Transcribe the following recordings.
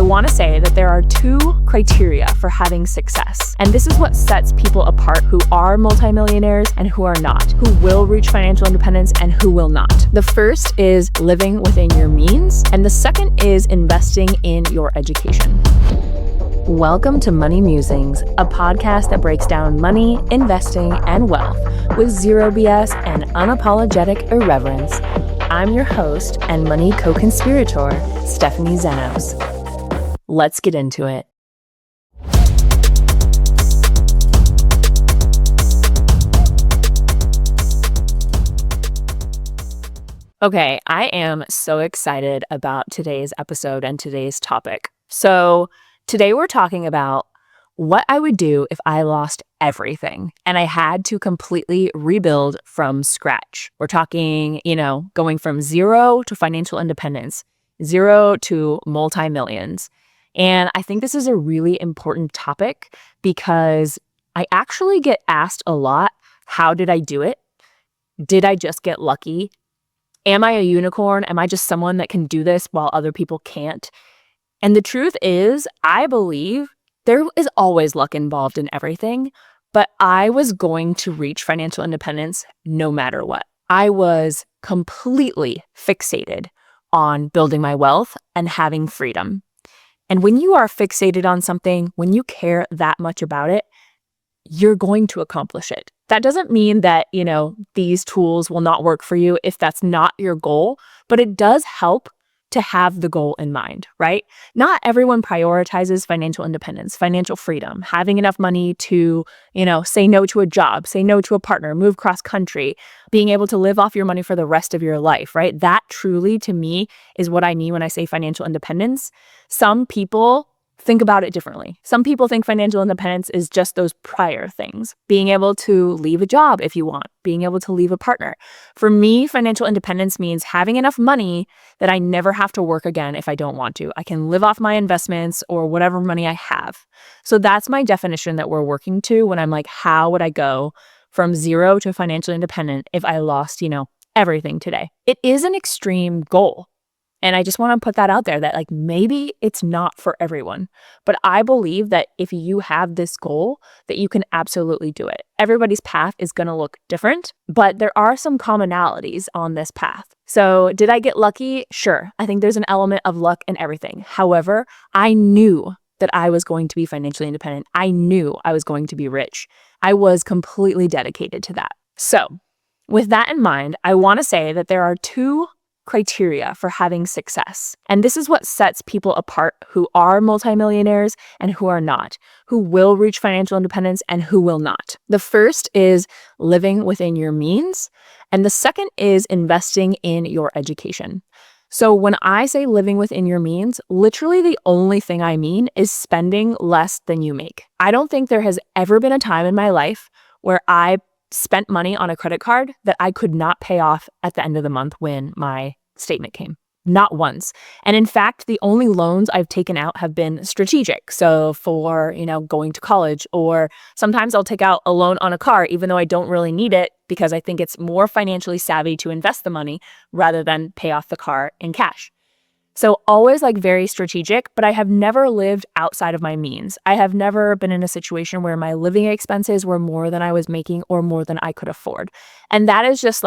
want to say that there are two criteria for having success. And this is what sets people apart who are multimillionaires and who are not, who will reach financial independence and who will not. The first is living within your means, and the second is investing in your education. Welcome to Money Musings, a podcast that breaks down money, investing, and wealth with zero BS and unapologetic irreverence. I'm your host and money co-conspirator, Stephanie Zenos. Let's get into it. Okay, I am so excited about today's episode and today's topic. So today we're talking about what I would do if I lost everything and I had to completely rebuild from scratch. We're talking, going from zero to financial independence, zero to multi-millions. And I think this is a really important topic because I actually get asked a lot, how did I do it? Did I just get lucky? Am I a unicorn? Am I just someone that can do this while other people can't? And the truth is, I believe there is always luck involved in everything, but I was going to reach financial independence no matter what. I was completely fixated on building my wealth and having freedom. And when you are fixated on something, when you care that much about it, you're going to accomplish it. That doesn't mean that, these tools will not work for you if that's not your goal, but it does help to have the goal in mind, right? Not everyone prioritizes financial independence, financial freedom, having enough money to, say no to a job, say no to a partner, move cross country, being able to live off your money for the rest of your life, right? That truly, to me, is what I mean when I say financial independence. Some people think about it differently. Some people think financial independence is just those prior things, being able to leave a job if you want, being able to leave a partner. For me, financial independence means having enough money that I never have to work again if I don't want to. I can live off my investments or whatever money I have. So that's my definition that we're working to when I'm like, how would I go from zero to financially independent if I lost, everything today? It is an extreme goal. And I just want to put that out there that maybe it's not for everyone. But I believe that if you have this goal, that you can absolutely do it. Everybody's path is going to look different, but there are some commonalities on this path. So did I get lucky? Sure. I think there's an element of luck in everything. However, I knew that I was going to be financially independent. I knew I was going to be rich. I was completely dedicated to that. So with that in mind, I want to say that there are two criteria for having success. And this is what sets people apart who are multimillionaires and who are not, who will reach financial independence and who will not. The first is living within your means, and the second is investing in your education. So when I say living within your means, literally the only thing I mean is spending less than you make. I don't think there has ever been a time in my life where I spent money on a credit card that I could not pay off at the end of the month when my statement came. Not once. And in fact, the only loans I've taken out have been strategic. So for, going to college, or sometimes I'll take out a loan on a car, even though I don't really need it because I think it's more financially savvy to invest the money rather than pay off the car in cash. So always very strategic, but I have never lived outside of my means. I have never been in a situation where my living expenses were more than I was making or more than I could afford. And that is just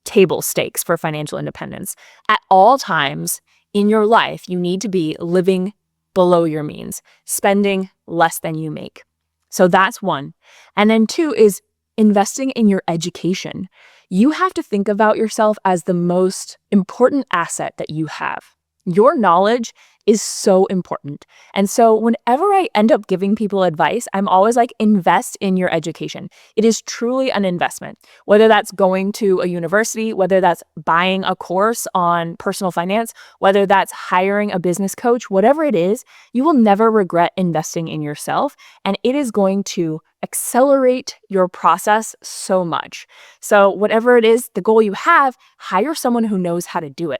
table stakes for financial independence. At all times in your life, you need to be living below your means, spending less than you make. So that's one. And then two is investing in your education. You have to think about yourself as the most important asset that you have. Your knowledge is so important. And so whenever I end up giving people advice, I'm always invest in your education. It is truly an investment, whether that's going to a university, whether that's buying a course on personal finance, whether that's hiring a business coach, whatever it is, you will never regret investing in yourself. And it is going to accelerate your process so much. So whatever it is, the goal you have, hire someone who knows how to do it.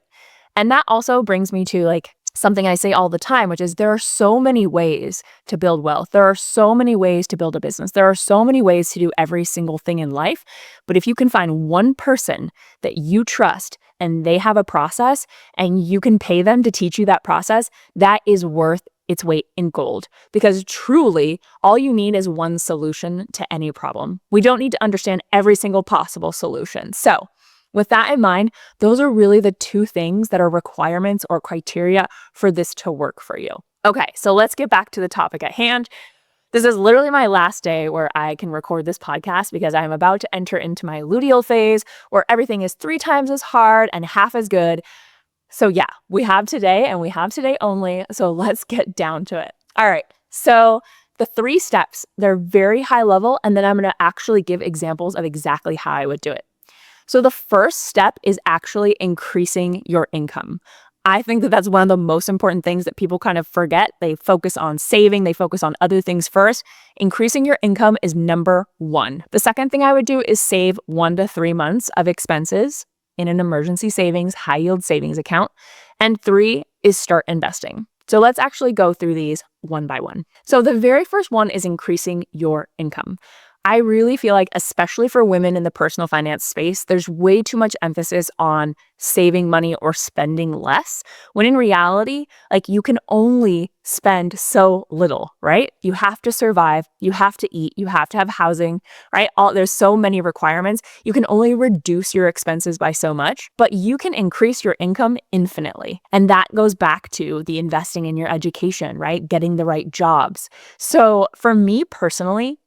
And that also brings me to something I say all the time, which is there are so many ways to build wealth. There are so many ways to build a business. There are so many ways to do every single thing in life. But if you can find one person that you trust and they have a process and you can pay them to teach you that process, that is worth its weight in gold, because truly all you need is one solution to any problem. We don't need to understand every single possible solution. So with that in mind, those are really the two things that are requirements or criteria for this to work for you. Okay, so let's get back to the topic at hand. This is literally my last day where I can record this podcast because I'm about to enter into my luteal phase where everything is 3 times as hard and half as good. So yeah, we have today and we have today only. So let's get down to it. All right. So the 3 steps, they're very high level. And then I'm going to actually give examples of exactly how I would do it. So the first step is actually increasing your income. I think that that's one of the most important things that people kind of forget. They focus on saving, they focus on other things first. Increasing your income is number 1. The second thing I would do is save 1 to 3 months of expenses in an emergency savings, high yield savings account. And 3 is start investing. So let's actually go through these one by one. So the very first one is increasing your income. I really feel like, especially for women in the personal finance space, there's way too much emphasis on saving money or spending less, when in reality, like, you can only spend so little, right? You have to survive, you have to eat, you have to have housing, right? There's so many requirements. You can only reduce your expenses by so much, but you can increase your income infinitely. And that goes back to the investing in your education, right? Getting the right jobs. So for me personally,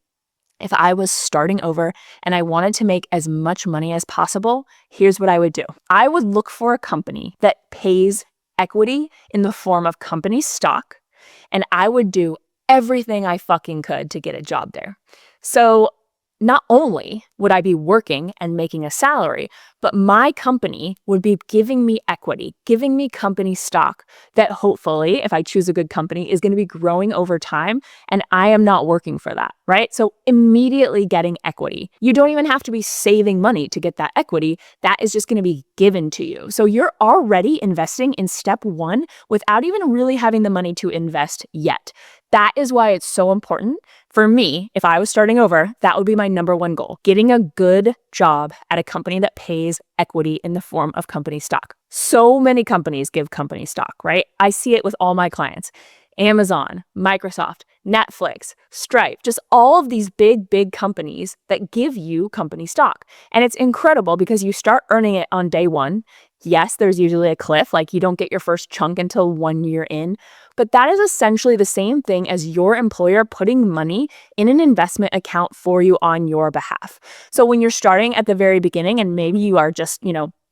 if I was starting over and I wanted to make as much money as possible, here's what I would do. I would look for a company that pays equity in the form of company stock, and I would do everything I fucking could to get a job there. So not only would I be working and making a salary, but my company would be giving me equity, giving me company stock that hopefully, if I choose a good company, is going to be growing over time. And I am not working for that, right? So immediately getting equity. You don't even have to be saving money to get that equity. That is just going to be given to you. So you're already investing in step 1 without even really having the money to invest yet. That is why it's so important. For me, if I was starting over, that would be my number 1 goal, getting a good job at a company that pays equity in the form of company stock. So many companies give company stock, right? I see it with all my clients. Amazon, Microsoft, Netflix, Stripe, just all of these big companies that give you company stock. And it's incredible because you start earning it on day 1. Yes, there's usually a cliff, like you don't get your first chunk until 1 year in, but that is essentially the same thing as your employer putting money in an investment account for you on your behalf. So when you're starting at the very beginning and maybe you are just,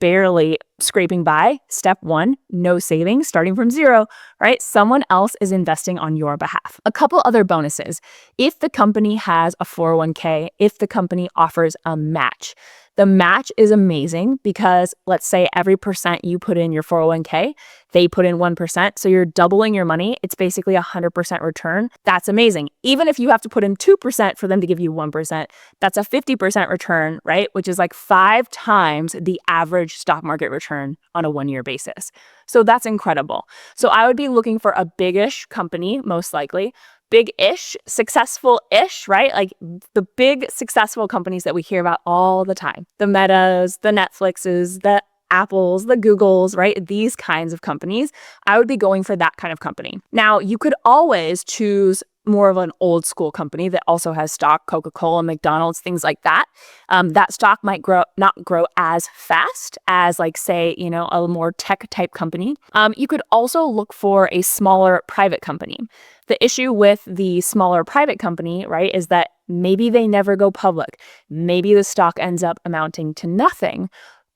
barely scraping by, step 1, no savings, starting from 0, right? Someone else is investing on your behalf. A couple other bonuses. If the company has a 401k, if the company offers a match, the match is amazing because let's say every percent you put in your 401k, they put in 1%. So you're doubling your money. It's basically 100% return. That's amazing. Even if you have to put in 2% for them to give you 1%, that's a 50% return, right? Which is like 5 times the average stock market return on a 1-year basis. So that's incredible. So I would be looking for a big-ish company, most likely. Big-ish, successful-ish, right? Like the big successful companies that we hear about all the time. The Metas, the Netflixes, the Apples, the Googles, right? These kinds of companies. I would be going for that kind of company. Now, you could always choose more of an old school company that also has stock, Coca-Cola, McDonald's, things like that. That stock might not grow as fast as, like, say, a more tech type company. You could also look for a smaller private company. The issue with the smaller private company, right, is that maybe they never go public. Maybe the stock ends up amounting to nothing.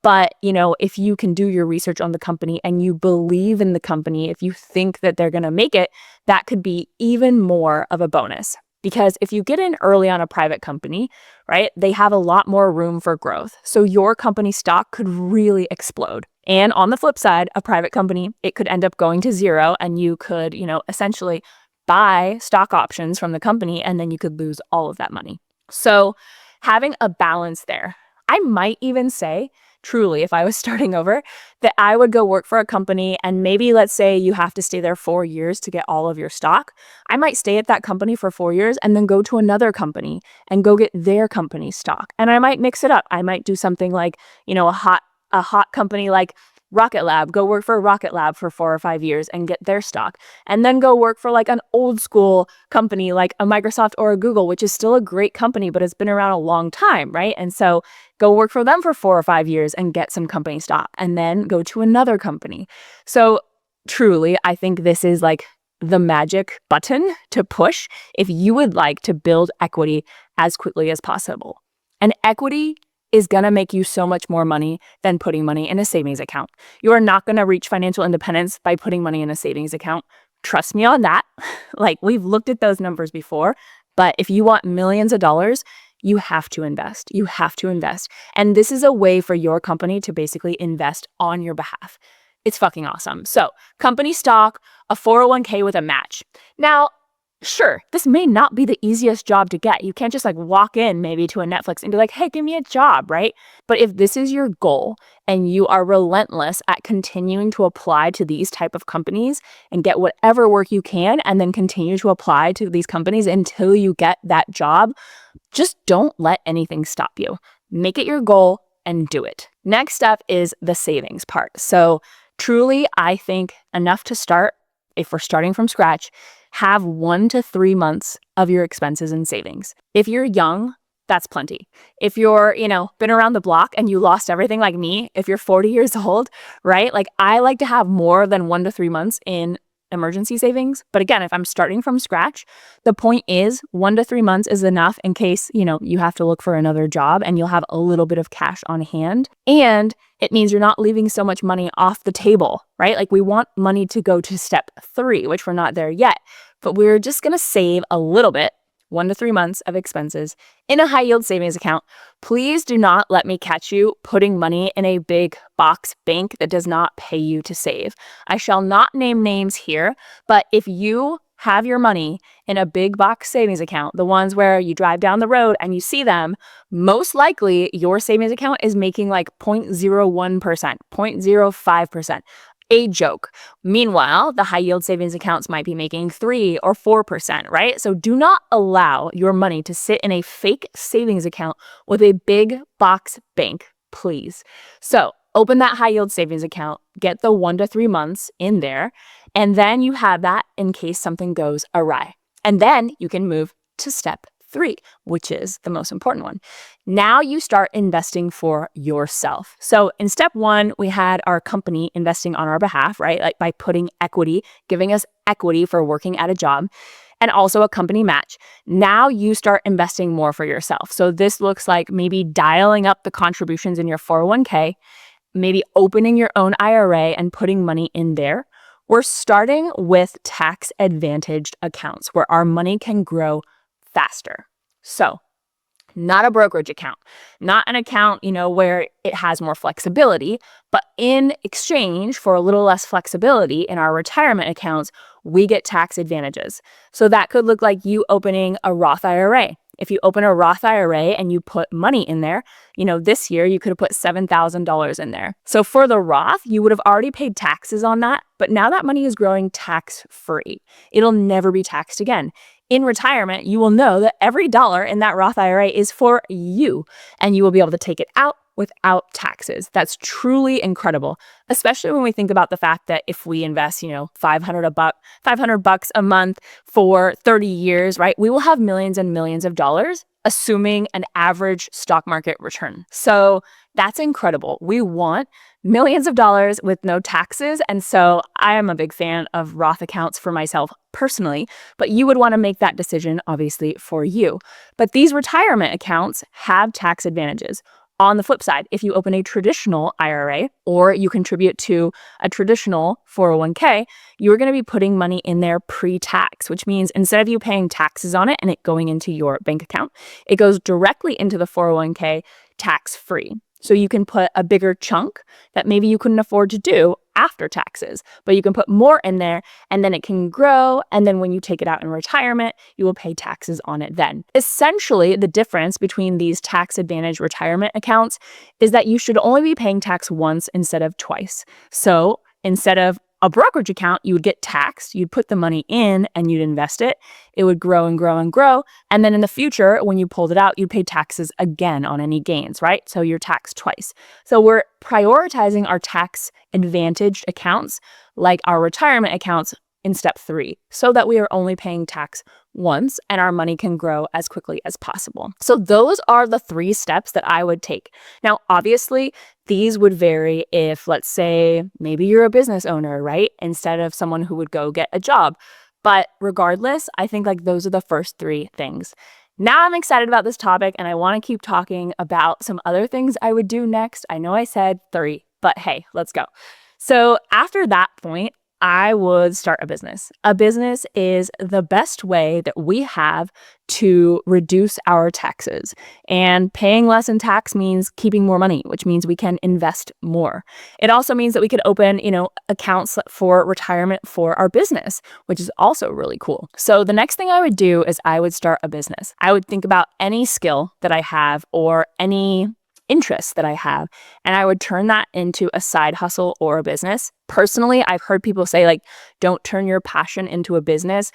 But, if you can do your research on the company and you believe in the company, if you think that they're going to make it, that could be even more of a bonus. Because if you get in early on a private company, right, they have a lot more room for growth. So your company stock could really explode. And on the flip side, a private company, it could end up going to 0 and you could, essentially buy stock options from the company and then you could lose all of that money. So having a balance there. I might even say, truly, if I was starting over, that I would go work for a company and maybe let's say you have to stay there 4 years to get all of your stock. I might stay at that company for 4 years and then go to another company and go get their company stock. And I might mix it up. I might do something like, a hot company like Rocket Lab, go work for Rocket Lab for 4 or 5 years and get their stock. And then go work for like an old school company like a Microsoft or a Google, which is still a great company, but it's been around a long time, right? And so go work for them for 4 or 5 years and get some company stock, and then go to another company. So truly, I think this is like the magic button to push if you would like to build equity as quickly as possible. And equity is going to make you so much more money than putting money in a savings account. You are not going to reach financial independence by putting money in a savings account. Trust me on that. Like, we've looked at those numbers before, but if you want millions of dollars, you have to invest. You have to invest. And this is a way for your company to basically invest on your behalf. It's fucking awesome. So, company stock, a 401k with a match. Now, sure, this may not be the easiest job to get. You can't just like walk in maybe to a Netflix and be like, hey, give me a job, right? But if this is your goal and you are relentless at continuing to apply to these type of companies and get whatever work you can, and then continue to apply to these companies until you get that job, just don't let anything stop you. Make it your goal and do it. Next up is the savings part. So truly, I think enough to start, if we're starting from scratch, have 1 to 3 months of your expenses in savings. If you're young, that's plenty. If you're, been around the block and you lost everything like me, if you're 40 years old, right? Like, I like to have more than 1 to 3 months in emergency savings. But again, if I'm starting from scratch, the point is 1 to 3 months is enough in case, you have to look for another job, and you'll have a little bit of cash on hand. And it means you're not leaving so much money off the table, right? Like, we want money to go to step 3, which we're not there yet, but we're just going to save a little bit, 1 to 3 months of expenses in a high yield savings account. Please do not let me catch you putting money in a big box bank that does not pay you to save. I shall not name names here, but if you have your money in a big box savings account, the ones where you drive down the road and you see them, most likely your savings account is making like 0.01%, 0.05%. A joke. Meanwhile, the high yield savings accounts might be making 3 or 4%, right? So do not allow your money to sit in a fake savings account with a big box bank, please. So open that high yield savings account, get the 1 to 3 months in there, and then you have that in case something goes awry. And then you can move to step 3, which is the most important one. Now you start investing for yourself. So in step 1, we had our company investing on our behalf, right? Like by putting equity, giving us equity for working at a job, and also a company match. Now you start investing more for yourself. So this looks like maybe dialing up the contributions in your 401k, maybe opening your own IRA and putting money in there. We're starting with tax advantaged accounts where our money can grow faster. So not a brokerage account, not an account, where it has more flexibility, but in exchange for a little less flexibility in our retirement accounts, we get tax advantages. So that could look like you opening a Roth IRA. If you open a Roth IRA and you put money in there, this year you could have put $7,000 in there. So for the Roth, you would have already paid taxes on that, but now that money is growing tax-free. It'll never be taxed again. In retirement, you will know that every dollar in that Roth IRA is for you, and you will be able to take it out without taxes. That's truly incredible, especially when we think about the fact that if we invest, $500 a month for 30 years, right? We will have millions and millions of dollars, assuming an average stock market return. So that's incredible. We want millions of dollars with no taxes. And so I am a big fan of Roth accounts for myself personally, but you would want to make that decision obviously for you. But these retirement accounts have tax advantages. On the flip side, if you open a traditional IRA or you contribute to a traditional 401k, you're going to be putting money in there pre-tax, which means instead of you paying taxes on it and it going into your bank account, it goes directly into the 401k tax-free. So you can put a bigger chunk that maybe you couldn't afford to do after taxes, but you can put more in there and then it can grow. And then when you take it out in retirement, you will pay taxes on it then. Essentially, the difference between these tax advantage retirement accounts is that you should only be paying tax once instead of twice. So instead of a brokerage account, you would get taxed. You'd put the money in and you'd invest it. It would grow and grow and grow. And then in the future, when you pulled it out, you'd pay taxes again on any gains, right? So you're taxed twice. So we're prioritizing our tax advantaged accounts like our retirement accounts in step 3, so that we are only paying tax once and our money can grow as quickly as possible. So those are the 3 steps that I would take. Now, obviously, these would vary if, let's say, maybe you're a business owner, right? Instead of someone who would go get a job. But regardless, I think like those are the first 3 things. Now I'm excited about this topic and I want to keep talking about some other things I would do next. I know I said 3, but hey, let's go. So after that point, I would start a business. A business is the best way that we have to reduce our taxes. And paying less in tax means keeping more money, which means we can invest more. It also means that we could open, accounts for retirement for our business, which is also really cool. So the next thing I would do is I would start a business. I would think about any skill that I have or any interests that I have, and I would turn that into a side hustle or a business. Personally, I've heard people say like, don't turn your passion into a business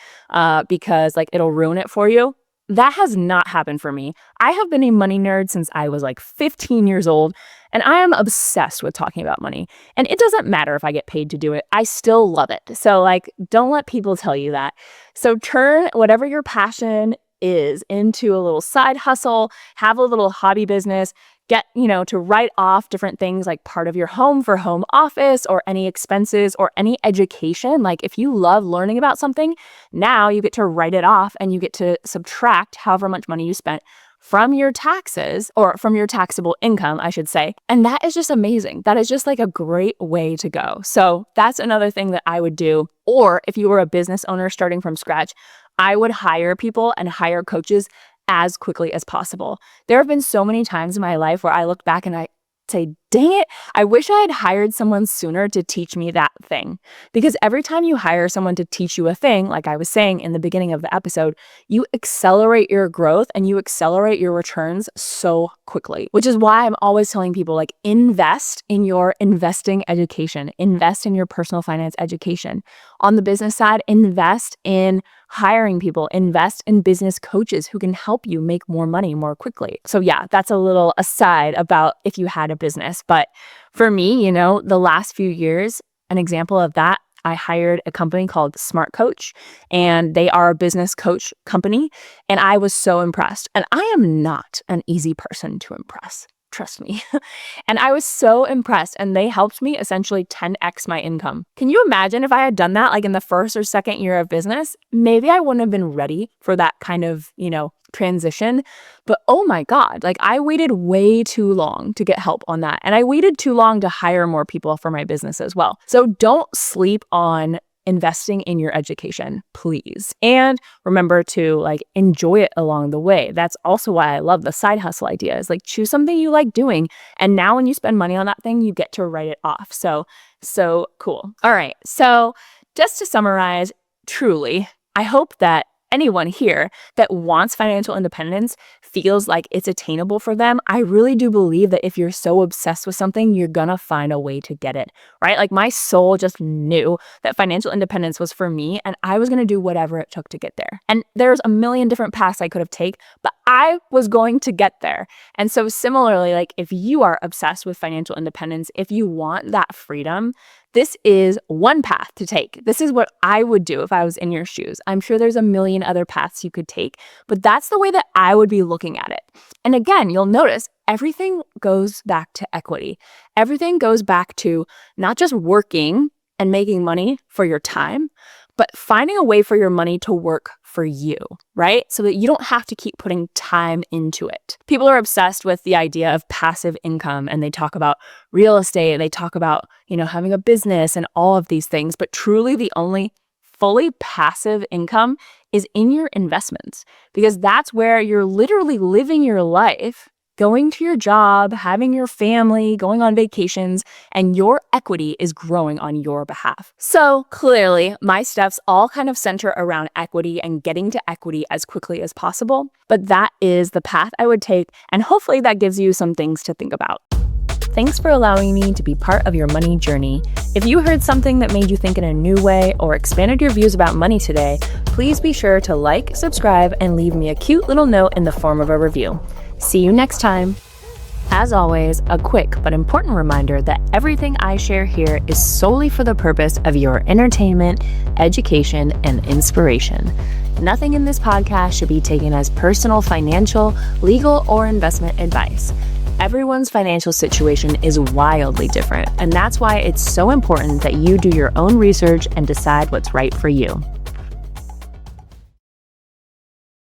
because like it'll ruin it for you. That has not happened for me. I have been a money nerd since I was like 15 years old, and I am obsessed with talking about money. And it doesn't matter if I get paid to do it. I still love it. So like, don't let people tell you that. So turn whatever your passion is into a little side hustle, have a little hobby business, get, to write off different things like part of your home for home office or any expenses or any education. Like if you love learning about something, now you get to write it off and you get to subtract however much money you spent from your taxes, or from your taxable income, I should say. And that is just amazing. That is just like a great way to go. So that's another thing that I would do. Or if you were a business owner starting from scratch, I would hire people and hire coaches as quickly as possible. There have been so many times in my life where I look back and I say, dang it, I wish I had hired someone sooner to teach me that thing. Because every time you hire someone to teach you a thing, like I was saying in the beginning of the episode, you accelerate your growth and you accelerate your returns so quickly, which is why I'm always telling people like invest in your investing education, invest in your personal finance education. On the business side, invest in hiring people, invest in business coaches who can help you make more money more quickly. So yeah, that's a little aside about if you had a business. But for me, the last few years, an example of that, I hired a company called Smart Coach, and they are a business coach company. And I was so impressed. And I am not an easy person to impress. Trust me. And I was so impressed, and they helped me essentially 10x my income. Can you imagine if I had done that like in the first or second year of business? Maybe I wouldn't have been ready for that kind of, transition. But oh my God, like I waited way too long to get help on that. And I waited too long to hire more people for my business as well. So don't sleep on investing in your education, please. And remember to like enjoy it along the way. That's also why I love the side hustle idea, is like choose something you like doing. And now when you spend money on that thing, you get to write it off. So cool. All right. So just to summarize, truly, I hope that anyone here that wants financial independence feels like it's attainable for them. I really do believe that if you're so obsessed with something, you're gonna find a way to get it, right? Like my soul just knew that financial independence was for me, and I was gonna do whatever it took to get there. And there's a million different paths I could have taken, but I was going to get there. And so similarly, like if you are obsessed with financial independence, if you want that freedom, this is one path to take. This is what I would do if I was in your shoes. I'm sure there's a million other paths you could take, but that's the way that I would be looking at it. And again, you'll notice everything goes back to equity. Everything goes back to not just working and making money for your time, but finding a way for your money to work for you, right? So that you don't have to keep putting time into it. People are obsessed with the idea of passive income, and they talk about real estate, and they talk about, having a business and all of these things. But truly the only fully passive income is in your investments, because that's where you're literally living your life, going to your job, having your family, going on vacations, and your equity is growing on your behalf. So clearly, my steps all kind of center around equity and getting to equity as quickly as possible. But that is the path I would take, and hopefully that gives you some things to think about. Thanks for allowing me to be part of your money journey. If you heard something that made you think in a new way or expanded your views about money today, please be sure to like, subscribe, and leave me a cute little note in the form of a review. See you next time. As always, a quick but important reminder that everything I share here is solely for the purpose of your entertainment, education, and inspiration. Nothing in this podcast should be taken as personal financial, legal, or investment advice. Everyone's financial situation is wildly different, and that's why it's so important that you do your own research and decide what's right for you.